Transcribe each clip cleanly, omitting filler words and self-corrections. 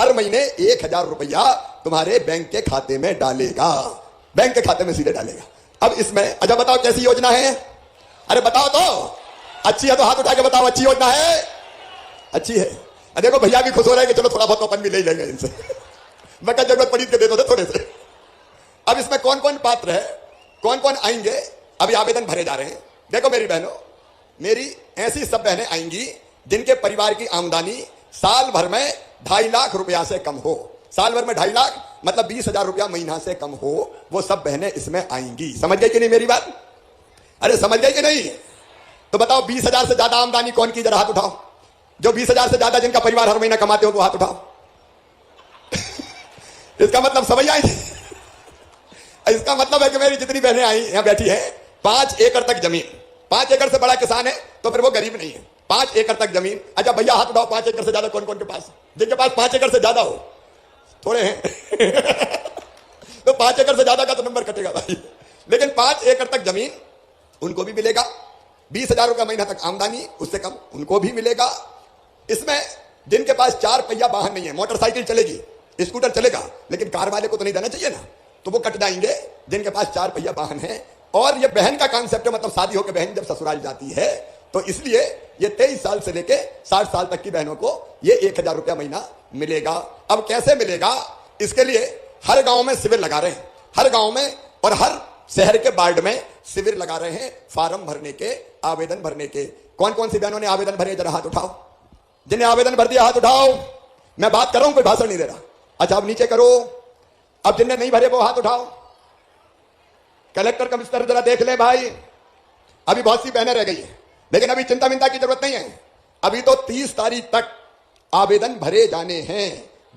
हर महीने 1,000 रुपया तुम्हारे बैंक के खाते में डालेगा, बैंक के खाते में सीधे डालेगा। अब इसमें अच्छा बताओ कैसी योजना है? अरे बताओ तो, अच्छी है तो हाथ उठा के बताओ अच्छी योजना है? अच्छी है। देखो भैया भी खुश हो रहे हैं कि चलो थोड़ा बहुत अपन भी ले लेंगे इनसे मैं क्या जरूरत पड़ी के दे दो थोड़े से। अब इसमें कौन कौन पात्र है, कौन कौन आएंगे, अभी आवेदन भरे जा रहे हैं। देखो मेरी बहनों, मेरी ऐसी सब बहनें आएंगी जिनके परिवार की आमदनी साल भर में 2.5 लाख रुपया से कम हो। साल भर में 2.5 लाख मतलब 20,000 रुपया महीना से कम हो, वो सब बहनें इसमें आएंगी। समझ गए कि नहीं मेरी बात? अरे समझ गए कि नहीं? तो बताओ 20,000 से ज्यादा आमदनी कौन की? जरा हाथ उठाओ। जो 20,000 से ज्यादा जिनका परिवार हर महीना कमाते हो वो हाथ उठाओ इसका मतलब समझ आई? इसका मतलब है कि मेरी जितनी बहनें आई यहां बैठी हैं, 5 एकड़ तक जमीन, 5 एकड़ से बड़ा किसान है तो फिर वो गरीब नहीं है। 5 एकड़ तक जमीन। अच्छा भैया हाथ उठाओ, 5 एकड़ से ज्यादा कौन कौन के पास? जिनके पास 5 एकड़ से ज्यादा हो, थोड़े हैं तो 5 एकड़ से ज्यादा का तो नंबर कटेगा भाई। लेकिन 5 एकड़ तक जमीन उनको भी मिलेगा, 20,000 रुपया महीना तक आमदनी उससे कम उनको भी मिलेगा। इसमें जिनके पास 4 पहिया वाहन नहीं है, मोटरसाइकिल चलेगी, स्कूटर चलेगा, लेकिन कार वाले को तो नहीं देना चाहिए ना, तो वो कट जाएंगे जिनके पास 4 पहिया वाहन है। और ये बहन का कॉन्सेप्ट है, मतलब शादी होकर बहन जब ससुराल जाती है तो इसलिए ये 23 साल से लेके 60 साल तक की बहनों को ये 1,000 रुपया महीना मिलेगा। अब कैसे मिलेगा? इसके लिए हर गांव में शिविर लगा रहे हैं, हर गांव में और हर शहर के वार्ड में शिविर लगा रहे हैं फार्म भरने के, आवेदन भरने के। कौन कौन सी बहनों ने आवेदन भरे? जरा हाथ उठाओ। जिन्हें आवेदन भर दिया हाथ उठाओ। मैं बात कर रहा हूं, कोई भाषण नहीं दे रहा। अच्छा अब नीचे करो। अब जिन्हें नहीं भरे वो हाथ उठाओ। कलेक्टर कमिश्नर जरा देख ले भाई, अभी बहुत सी बहनें रह गई हैं, लेकिन अभी चिंता विंता की जरूरत नहीं है। अभी तो 30 तारीख तक आवेदन भरे जाने हैं।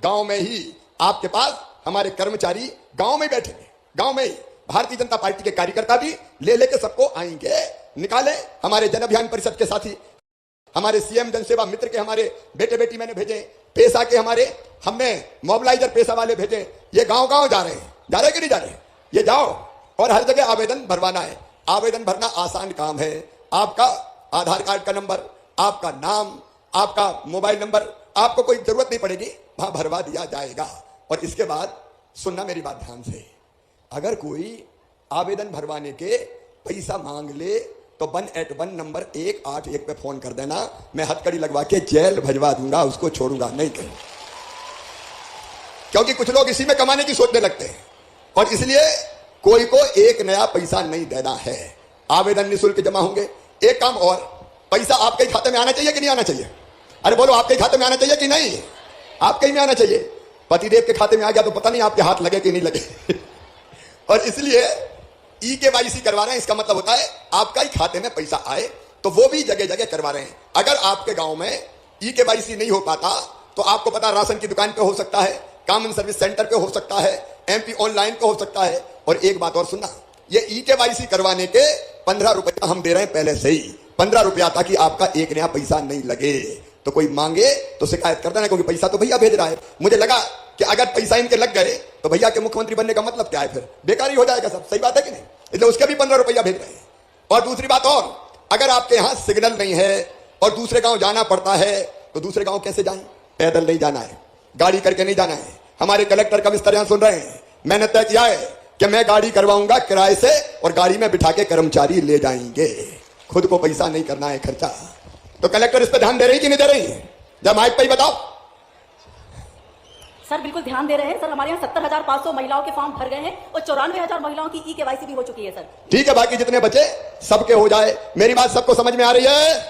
गांव में ही आपके पास हमारे कर्मचारी गांव में बैठेंगे, गांव में ही भारतीय जनता पार्टी के कार्यकर्ता भी ले लेके सबको आएंगे। निकाले हमारे जन अभियान परिषद के साथी, हमारे सीएम जनसेवा मित्र के हमारे बेटे बेटी मैंने भेजे, पेशा के हमारे हमने मोबिलाइजर पेशा वाले भेजे। ये गांव गांव जा रहे हैं, जा रहे कि नहीं जा रहे? ये जाओ और हर जगह आवेदन भरवाना है। आवेदन भरना आसान काम है। आपका आधार कार्ड का नंबर, आपका नाम, आपका मोबाइल नंबर, आपको कोई जरूरत नहीं पड़ेगी, वहां भरवा दिया जाएगा। और इसके बाद सुनना मेरी बात ध्यान से, अगर कोई आवेदन भरवाने के पैसा मांग ले तो 181 नंबर 181 पे फोन कर देना, मैं हथकड़ी लगवा के जेल भजवा दूंगा, उसको छोड़ूंगा नहीं कहीं। क्योंकि कुछ लोग इसी में कमाने की सोचने लगते हैं और इसलिए कोई को एक नया पैसा नहीं देना है। आवेदन निःशुल्क जमा होंगे। एक काम और, पैसा आपके खाते में आना चाहिए कि नहीं आना चाहिए? अरे बोलो, आपके खाते में आना चाहिए कि नहीं? आपके ही में आना चाहिए। पतिदेव के खाते में आ गया तो पता नहीं आपके हाथ लगे कि नहीं लगे और इसलिए EKYC करवा रहे हैं। इसका मतलब होता है आपका ही खाते में पैसा आए, तो वो भी जगह जगह करवा रहे हैं। अगर आपके गांव में EKYC नहीं हो पाता तो आपको पता राशन की दुकान पे हो सकता है, कॉमन सर्विस सेंटर पे हो सकता है, MP ऑनलाइन पे हो सकता है। और एक बात और सुनना, ये EKYC करवाने के 15 रुपया हम दे रहे हैं पहले से ही, 15 रुपया, ताकि आपका एक नया पैसा नहीं लगे। तो कोई मांगे तो शिकायत कर देना, क्योंकि पैसा तो भैया भेज रहा है। मुझे लगा कि अगर पैसा इनके लग गए तो भैया के मुख्यमंत्री बनने का मतलब क्या है? फिर बेकार ही हो जाएगा सब। सही बात है कि नहीं? इसलिए उसके भी 15 रुपया भेज रहे हैं। और दूसरी बात और, अगर आपके यहां सिग्नल नहीं है और दूसरे गांव जाना पड़ता है तो दूसरे गांव कैसे जाएं? पैदल नहीं जाना है, गाड़ी करके नहीं जाना है। हमारे कलेक्टर कमिश्नर यहां सुन रहे हैं, मैंने तय किया है कि मैं गाड़ी करवाऊंगा किराए से और गाड़ी में बिठा के कर्मचारी ले जाएंगे, खुद को पैसा नहीं करना है खर्चा। तो कलेक्टर इस पर ध्यान दे रही कि नहीं दे रही? जब माइक पे ही बताओ। सर बिल्कुल ध्यान दे रहे हैं सर। हमारे यहाँ 70,500 महिलाओं के फॉर्म भर गए हैं और 94,000 महिलाओं की EKYC भी हो चुकी है सर। ठीक है, बाकी जितने बचे सबके हो जाए। मेरी बात सबको समझ में आ रही है?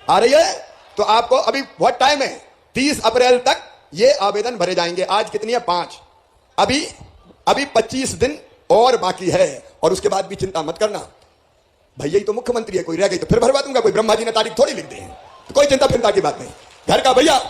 आ रही है? तो आपको अभी बहुत टाइम है, 30 अप्रैल तक ये आवेदन भरे जाएंगे। आज कितनी है? 5। अभी 25 दिन और बाकी है। और उसके बाद भी चिंता मत करना, भैया ही तो मुख्यमंत्री है, कोई रह गई तो फिर भरवा दूंगा। कोई ब्रह्मा जी ने तारीख थोड़ी लिख दी है, तो कोई चिंता फिरता की बात नहीं। घर का भैया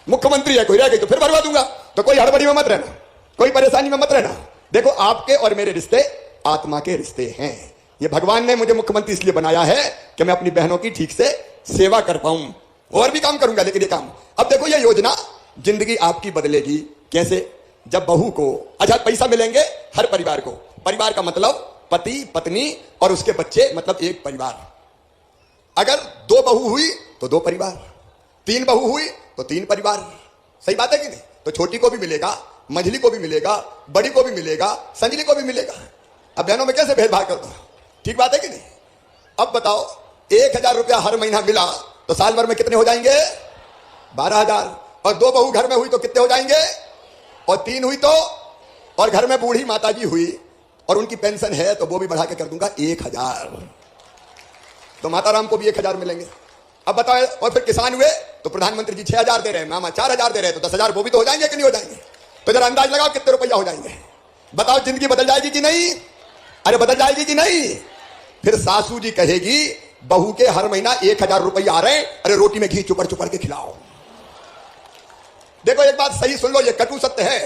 मुख्यमंत्री है, कोई रह गई तो फिर भरवा दूंगा। तो कोई हड़बड़ी में मत रहना, कोई परेशानी में मत रहना। देखो, आपके और मेरे रिश्ते आत्मा के रिश्ते हैं। ये भगवान ने मुझे मुख्यमंत्री इसलिए बनाया है कि मैं अपनी बहनों की ठीक से सेवा कर पाऊं। और भी काम करूंगा, लेकिन ये काम, अब देखो, ये योजना जिंदगी आपकी बदलेगी। कैसे? जब बहू को अच्छा पैसा मिलेंगे, हर परिवार को। परिवार का मतलब पति पत्नी और उसके बच्चे, मतलब एक परिवार। अगर 2 बहू हुई तो 2 परिवार, 3 बहू हुई तो 3 परिवार। सही बात है कि नहीं? तो छोटी को भी मिलेगा, मंझली को भी मिलेगा, बड़ी को भी मिलेगा, संजली को भी मिलेगा। अब बहनों में कैसे भेदभाव कर दो? ठीक बात है कि नहीं? अब बताओ, 1,000 रुपया हर महीना मिला तो साल भर में कितने हो जाएंगे? 12,000। और 2 बहू घर में हुई तो कितने हो जाएंगे? और 3 हुई तो, और घर में बूढ़ी माता जी हुई और उनकी पेंशन है तो वो भी बढ़ा के कर दूंगा 1,000, तो माता राम को भी 1,000 मिलेंगे। अब बताओ, और फिर किसान हुए तो प्रधानमंत्री जी 6,000 दे रहे हैं, मामा 4,000 दे रहे हैं, तो 10,000 वो भी तो हो जाएंगे कि नहीं हो जाएंगे? तो जरा अंदाज लगाओ कितने रुपया हो जाएंगे। बताओ, जिंदगी बदल जाएगी कि नहीं? अरे बदल जाएगी कि नहीं? फिर सासू जी कहेगी बहू के हर महीना 1,000 रुपया आ रहे हैं, अरे रोटी में घी चुपड़ चुपड़ के खिलाओ। देखो एक बात सही सुन लो, ये कटु सत्य है,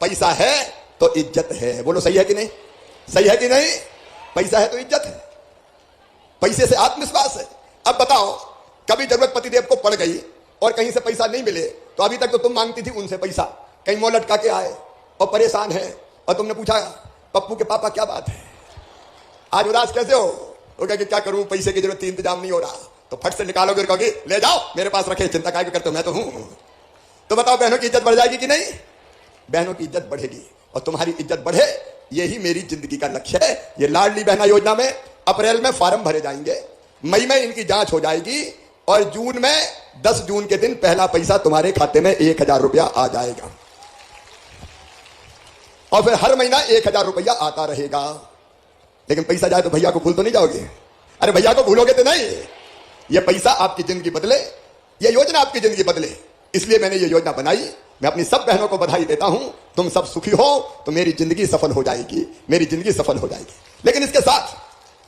पैसा है तो इज्जत है। बोलो सही है कि नहीं? सही है कि नहीं? पैसा है तो इज्जत है, पैसे से आत्मविश्वास है। अब बताओ, कभी जरूरत पतिदेव को पड़ गई और कहीं से पैसा नहीं मिले तो अभी तक तो तुम मांगती थी उनसे पैसा, कहीं मुंह लटका के आए और परेशान है और तुमने पूछा पप्पू के पापा क्या बात है, आज उदास कैसे हो? वो कहे क्या करूं, पैसे की जरूरत थी, इंतजाम नहीं हो रहा। तो फट से निकालोगे और कहोगे ले जाओ मेरे पास रखे, चिंता काय करते हो, मैं तो हूं। तो बताओ, बहनों की इज्जत बढ़ जाएगी कि नहीं? बहनों की इज्जत बढ़ेगी और तुम्हारी इज्जत बढ़े, यही मेरी जिंदगी का लक्ष्य है। ये लाडली बहना योजना में अप्रैल में फॉर्म भरे जाएंगे, मई में इनकी जांच हो जाएगी और जून में 10 जून के दिन पहला पैसा तुम्हारे खाते में 1,000 रुपया आ जाएगा और फिर हर महीना 1,000 रुपया आता रहेगा। लेकिन पैसा जाए तो भैया को भूल तो नहीं जाओगे? अरे भैया को भूलोगे तो नहीं। ये पैसा आपकी जिंदगी बदले, ये योजना आपकी जिंदगी बदले, इसलिए मैंने ये योजना बनाई। मैं अपनी सब बहनों को बधाई देता हूं। तुम सब सुखी हो तो मेरी जिंदगी सफल हो जाएगी, मेरी जिंदगी सफल हो जाएगी। लेकिन इसके साथ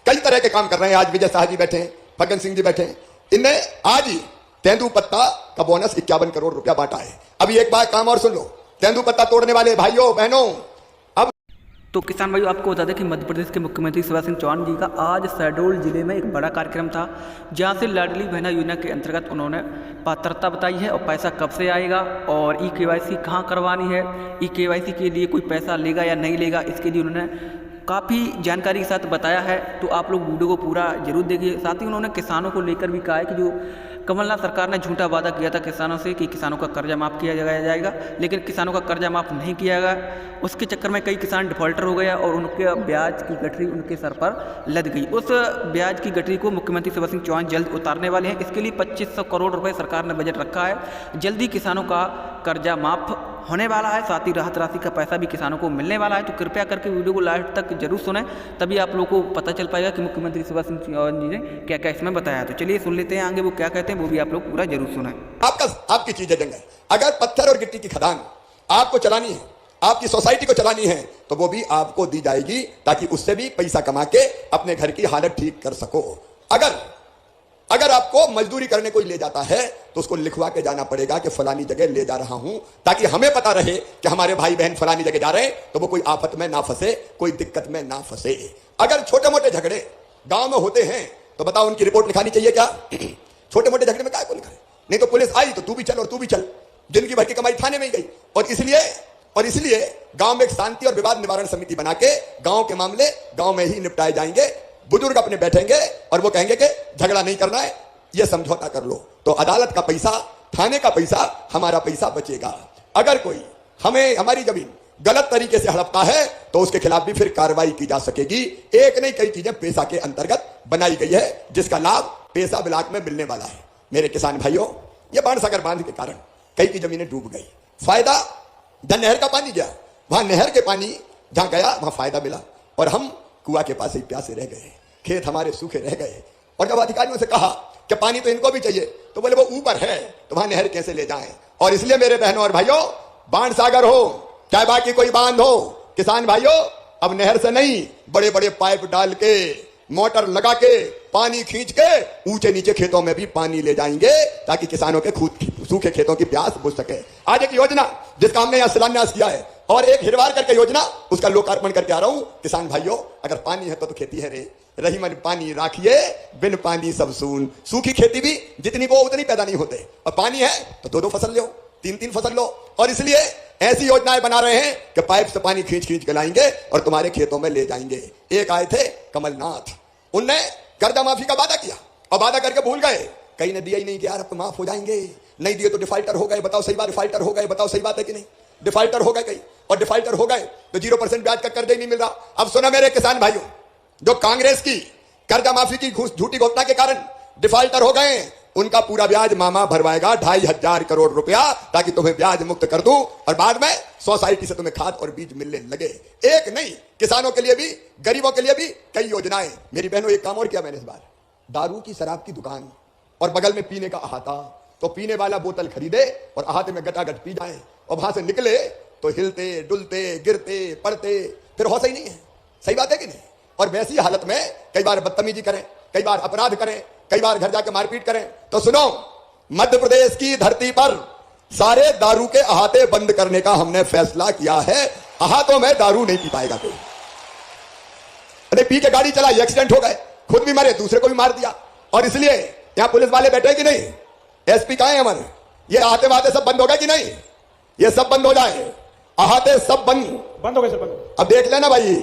कई तरह के काम कर रहे हैं। आज विजय शाह जी बैठे हैं, फग्गन सिंह जी बैठे हैं, इनने आज ही तेंदुपत्ता का बोनस 51 करोड़ रुपया बांटा है। अभी एक बार काम और सुन लो, तेंदुपत्ता तोड़ने वाले भाइयों बहनों। तो किसान भाइयों, आपको बता दें कि मध्य प्रदेश के मुख्यमंत्री शिवराज सिंह चौहान जी का आज शहडोल जिले में एक बड़ा कार्यक्रम था, जहां से लाडली बहना योजना के अंतर्गत उन्होंने पात्रता बताई है और पैसा कब से आएगा और ई-KYC कहां करवानी है, ई-KYC के लिए कोई पैसा लेगा या नहीं लेगा, इसके लिए उन्होंने काफ़ी जानकारी के साथ बताया है। तो आप लोग वीडियो को पूरा जरूर देखिए। साथ ही उन्होंने किसानों को लेकर भी कहा है कि जो कमलनाथ सरकार ने झूठा वादा किया था किसानों से कि किसानों का कर्जा माफ़ किया जाएगा, लेकिन किसानों का कर्जा माफ़ नहीं किया गया। उसके चक्कर में कई किसान डिफॉल्टर हो गया और उनके ब्याज की गठरी उनके सर पर लद गई। उस ब्याज की गठरी को मुख्यमंत्री शिवराज सिंह चौहान जल्द उतारने वाले हैं। इसके लिए 2500 करोड़ रुपये सरकार ने बजट रखा है। जल्दी किसानों का कर्जा माफ़ होने वाला है, साथ ही राहत राशि का पैसा भी किसानों को मिलने वाला है। तो कृपया करके वीडियो को लास्ट तक जरूर सुनें, तभी आप लोगों को पता चल पाएगा कि मुख्यमंत्री शिवराज सिंह चौहान जी ने क्या क्या इसमें बताया। तो चलिए सुन लेते हैं आगे वो क्या कहते हैं, वो भी आप लोग पूरा जरूर सुनें। आपकी चीजें जंग है। अगर पत्थर और गिट्टी की खदान आपको चलानी है, आपकी सोसाइटी को चलानी है, तो वो भी आपको दी जाएगी ताकि उससे भी पैसा कमा के अपने घर की हालत ठीक कर सको। अगर आपको मजदूरी करने कोई ले जाता है तो उसको लिखवा के जाना पड़ेगा कि फलानी जगह ले जा रहा हूं, ताकि हमें पता रहे कि हमारे भाई बहन फलानी जगह जा रहे हैं, तो वो कोई आफत में ना फंसे, कोई दिक्कत में ना फंसे। अगर छोटे मोटे झगड़े गांव में होते हैं तो बताओ उनकी रिपोर्ट लिखानी चाहिए क्या? छोटे मोटे झगड़े में क्या को लिखाए? नहीं तो पुलिस आई तो तू भी चल और तू भी चल, जिंदगी भर की कमाई थाने में ही गई। और इसलिए गांव में एक शांति और विवाद निवारण समिति बना के गांव के मामले गांव में ही निपटाए जाएंगे। बुजुर्ग अपने बैठेंगे और वो कहेंगे कि झगड़ा नहीं करना है, ये समझौता कर लो, तो अदालत का पैसा, थाने का पैसा, हमारा पैसा बचेगा। अगर कोई हमारी जमीन गलत तरीके से हड़पता है तो उसके खिलाफ भी फिर कार्रवाई की जा सकेगी। एक नहीं कई चीजें पेशा के अंतर्गत बनाई गई है, जिसका लाभ पेशा ब्लॉक में मिलने वाला है। मेरे किसान भाइयों, ये बाणसागर बांध के कारण कई की जमीनें डूब गई। फायदा जहां नहर का पानी गया, वहां नहर के पानी जहां गया वहां फायदा मिला और हम कुआं के पास ही प्यासे रह गए, खेत हमारे सूखे रह गए। और जब अधिकारियों से कहा कि पानी तो इनको भी चाहिए, तो बोले वो ऊपर है, तो वहां नहर कैसे ले जाएं। और इसलिए मेरे बहनों और भाइयों, बाणसागर हो चाहे बाकी कोई बांध हो, किसान भाइयों अब नहर से नहीं, बड़े बड़े पाइप डाल के, मोटर लगा के, पानी खींच के ऊंचे नीचे खेतों में भी पानी ले जाएंगे, ताकि किसानों के सूखे खेतों की प्यास बुझ सके। आज एक योजना जिसका हमने यहां शिलान्यास किया है और एक हिरवार करके योजना, उसका लोकार्पण करके आ रहा हूं। किसान भाइयों, अगर पानी है तो खेती है रे, रही मन पानी राखिए, बिन पानी सब सून। सूखी खेती भी जितनी वो उतनी पैदा नहीं होते, और पानी है तो 2-2 फसल लो, 3-3 फसल लो। और इसलिए ऐसी योजनाएं बना रहे हैं कि पाइप से पानी खींच खींच के लाएंगे और तुम्हारे खेतों में ले जाएंगे। एक आए थे कमलनाथ, उनने कर्जा माफी का वादा किया और वादा करके भूल गए, कहीं ने दिया ही नहीं कि यार अब तो माफ हो जाएंगे, नहीं दिए तो डिफाल्टर हो गए, बताओ सही बात, डिफाल्टर हो गए, बताओ सही बात है कि नहीं? डिफाल्टर हो गए कहीं, और डिफाल्टर हो गए तो 0% ब्याज का कर्ज ही नहीं मिल रहा। अब सुना मेरे किसान भाइयों, जो कांग्रेस की कर्जा माफी की झूठी घोषणा के कारण डिफाल्टर हो गए, उनका पूरा ब्याज मामा भरवाएगा 2,500 करोड़ रुपया, ताकि तुम्हें ब्याज मुक्त कर दूं और बाद में सोसाइटी से तुम्हें खाद और बीज मिलने लगे। एक नहीं, किसानों के लिए भी, गरीबों के लिए भी कई योजनाएं। मेरी बहनों, एक काम और किया मैंने इस बार, दारू की, शराब की दुकान और बगल में पीने का अहाता, तो पीने वाला बोतल खरीदे और अहाते में गटागट पी जाए, और वहां से निकले तो हिलते डुलते गिरते पड़ते, फिर होश ही नहीं है। सही बात है कि नहीं? और वैसी हालत में कई बार बदतमीजी करें, कई बार अपराध करें, कई बार घर जाके मारपीट करें। तो सुनो, मध्य प्रदेश की धरती पर सारे दारू के अहाते बंद करने का हमने फैसला किया है। अहातों में दारू नहीं पी पाएगा कोई। अरे पी के गाड़ी चलाई, एक्सीडेंट हो गए, खुद भी मरे, दूसरे को भी मार दिया। और इसलिए यहां पुलिस वाले बैठे कि नहीं? एसपी कहां है हमारे? ये अहाते वहाते सब बंद हो गए कि नहीं? ये सब बंद हो जाए, अहाते सब बंद हो गए सर, बंद। अब देख लेना भाई।